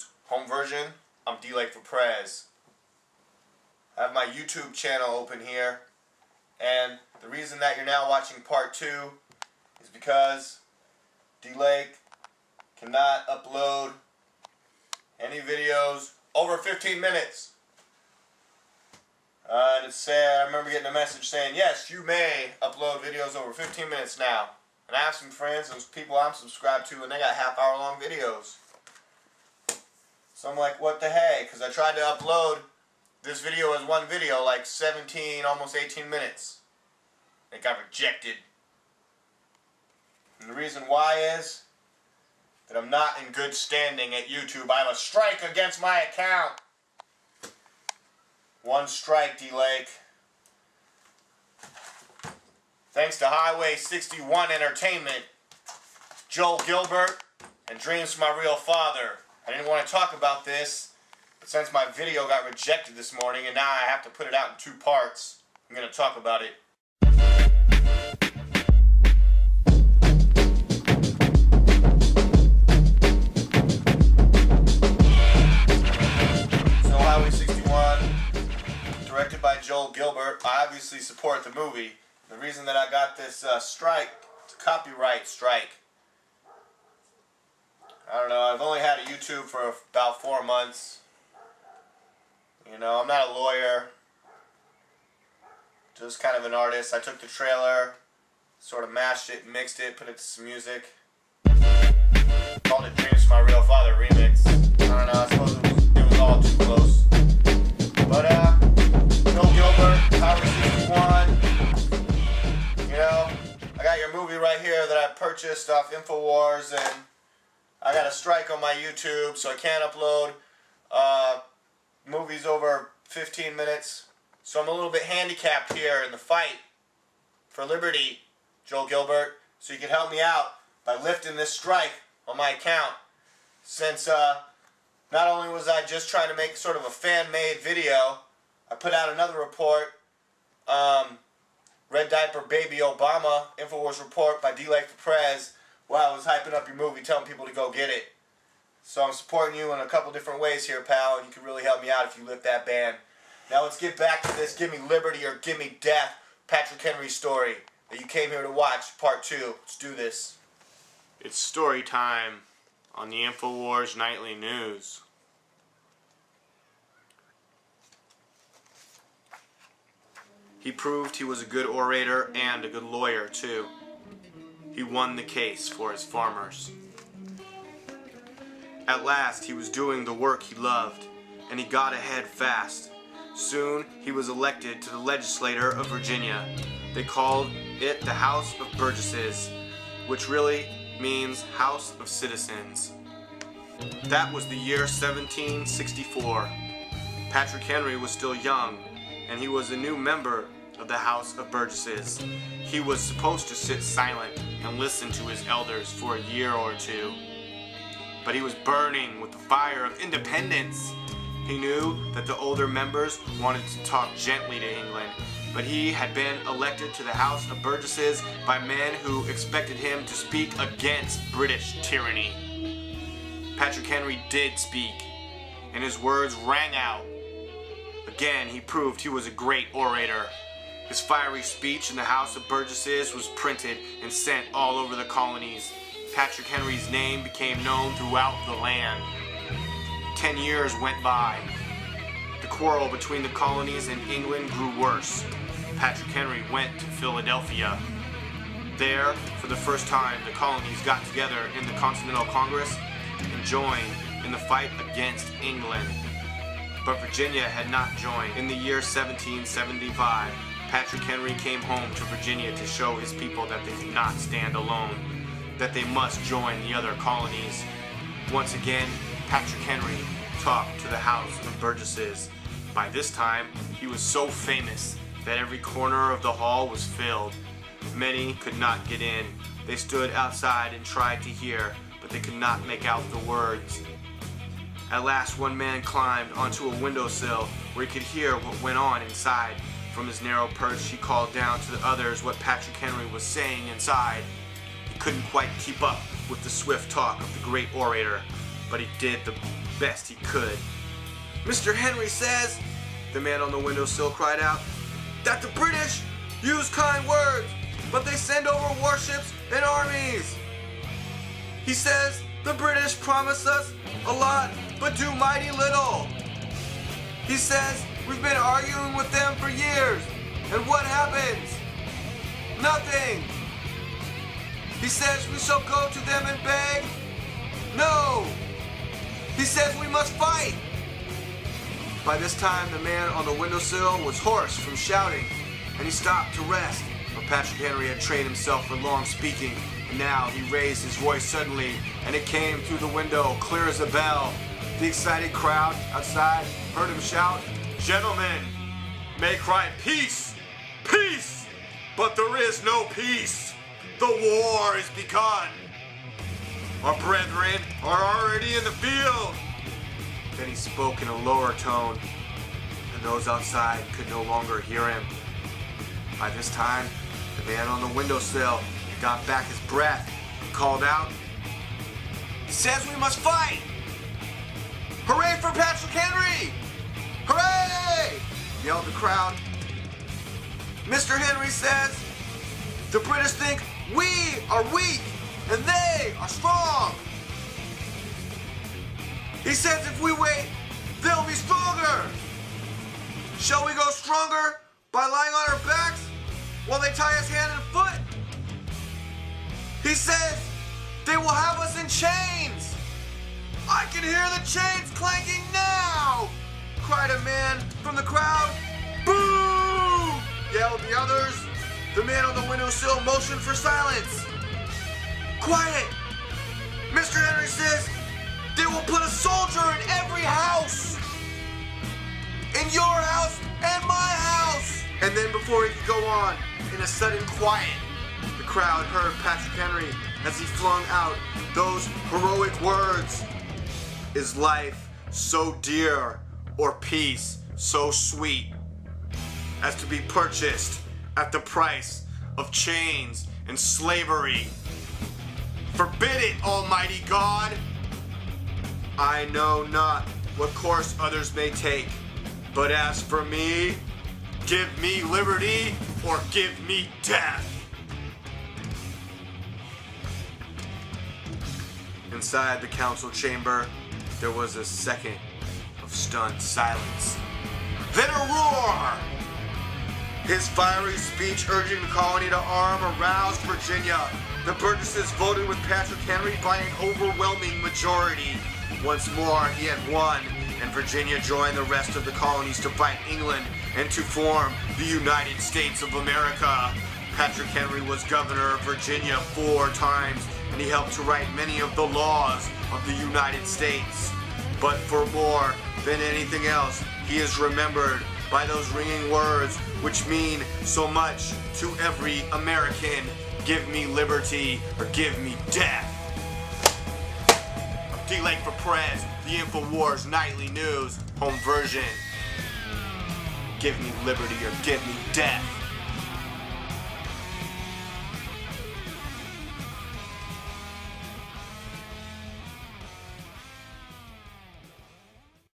News, home version. I'm DLAKE for PREZ. I have my YouTube channel open here, and the reason that you're now watching part 2 is because DLAKE cannot upload any videos over 15 minutes. And it's sad. I remember getting a message saying, yes, you may upload videos over 15 minutes now. And I have some friends, those people I'm subscribed to, and they got half-hour long videos. So I'm like, what the heck? Because I tried to upload this video as one video, like 17, almost 18 minutes. It got rejected. And the reason why is that I'm not in good standing at YouTube. I have a strike against my account. One strike, DLAKE. Thanks to Highway 61 Entertainment, Joel Gilbert, and Dreams from My Real Father. I didn't want to talk about this, but since my video got rejected this morning and now I have to put it out in 2 parts, I'm going to talk about it. So Highway 61, directed by Joel Gilbert. I obviously support the movie. The reason that I got this strike, it's a copyright strike. I don't know, I've only had a YouTube for about 4 months. You know, I'm not a lawyer. Just kind of an artist. I took the trailer, sort of mashed it, mixed it, put it to some music. Called it Dreams from My Real Father remix. I don't know, I suppose it was all too close. But, Joel Gilbert, Highway 61. You know, I got your movie right here that I purchased off INFOWARS, and I got a strike on my YouTube, so I can't upload movies over 15 minutes. So I'm a little bit handicapped here in the fight for liberty, Joel Gilbert. So you can help me out by lifting this strike on my account. Since not only was I just trying to make sort of a fan-made video, I put out another report, Red Diaper Baby Obama, INFOWARS report by DLAKE for PREZ, while I was hyping up your movie, telling people to go get it. So I'm supporting you in a couple different ways here, pal, and you can really help me out if you lift that ban. Now let's get back to this Give Me Liberty or Give Me Death Patrick Henry story that you came here to watch, part 2. Let's do this. It's story time on the INFOWARS Nightly News. He proved he was a good orator and a good lawyer, too. He won the case for his farmers. At last, he was doing the work he loved, and he got ahead fast. Soon, he was elected to the legislature of Virginia. They called it the House of Burgesses, which really means House of Citizens. That was the year 1764. Patrick Henry was still young, and he was a new member of the House of Burgesses. He was supposed to sit silent and listen to his elders for a year or 2. But he was burning with the fire of independence. He knew that the older members wanted to talk gently to England, but he had been elected to the House of Burgesses by men who expected him to speak against British tyranny. Patrick Henry did speak, and his words rang out. Again, he proved he was a great orator. His fiery speech in the House of Burgesses was printed and sent all over the colonies. Patrick Henry's name became known throughout the land. 10 years went by. The quarrel between the colonies and England grew worse. Patrick Henry went to Philadelphia. There, for the first time, the colonies got together in the Continental Congress and joined in the fight against England. But Virginia had not joined. In the year 1775, Patrick Henry came home to Virginia to show his people that they could not stand alone, that they must join the other colonies. Once again, Patrick Henry talked to the House of Burgesses. By this time, he was so famous that every corner of the hall was filled. Many could not get in. They stood outside and tried to hear, but they could not make out the words. At last, one man climbed onto a windowsill where he could hear what went on inside. From his narrow perch, he called down to the others what Patrick Henry was saying inside. He couldn't quite keep up with the swift talk of the great orator, but he did the best he could. Mr. Henry says, the man on the windowsill cried out, that the British use kind words, but they send over warships and armies. He says the British promise us a lot, but do mighty little. He says we've been arguing with them for years, and what happens? Nothing. He says we shall go to them and beg. No. He says we must fight. By this time, the man on the windowsill was hoarse from shouting, and he stopped to rest. But Patrick Henry had trained himself for long speaking, and now he raised his voice suddenly, and it came through the window clear as a bell. The excited crowd outside heard him shout, "Gentlemen, may cry peace, peace, but there is no peace. The war is begun. Our brethren are already in the field." Then he spoke in a lower tone, and those outside could no longer hear him. By this time, the man on the windowsill got back his breath and called out, "He says we must fight! Hooray for Patrick Henry! Hooray!" yelled the crowd. Mr. Henry says, the British think we are weak and they are strong. He says if we wait, they'll be stronger. Shall we go stronger by lying on our backs while they tie us hand and foot? He says they will have us in chains. I can hear the chains clanking now, cried a man from the crowd. Boo! Yelled the others. The man on the windowsill motioned for silence. Quiet! Mr. Henry says they will put a soldier in every house. In your house and my house. And then before he could go on, in a sudden quiet, the crowd heard Patrick Henry as he flung out those heroic words. Is life so dear, or peace so sweet, as to be purchased at the price of chains and slavery? Forbid it, Almighty God! I know not what course others may take, but as for me, give me liberty or give me death. Inside the council chamber, there was a second of stunned silence. Then a roar! His fiery speech urging the colony to arm aroused Virginia. The Burgesses voted with Patrick Henry by an overwhelming majority. Once more, he had won, and Virginia joined the rest of the colonies to fight England and to form the United States of America. Patrick Henry was governor of Virginia 4 times, and he helped to write many of the laws of the United States. But for more than anything else, he is remembered by those ringing words which mean so much to every American. Give me liberty or give me death. DLAKE for PREZ, the INFOWARS Nightly News, home version. Give me liberty or give me death.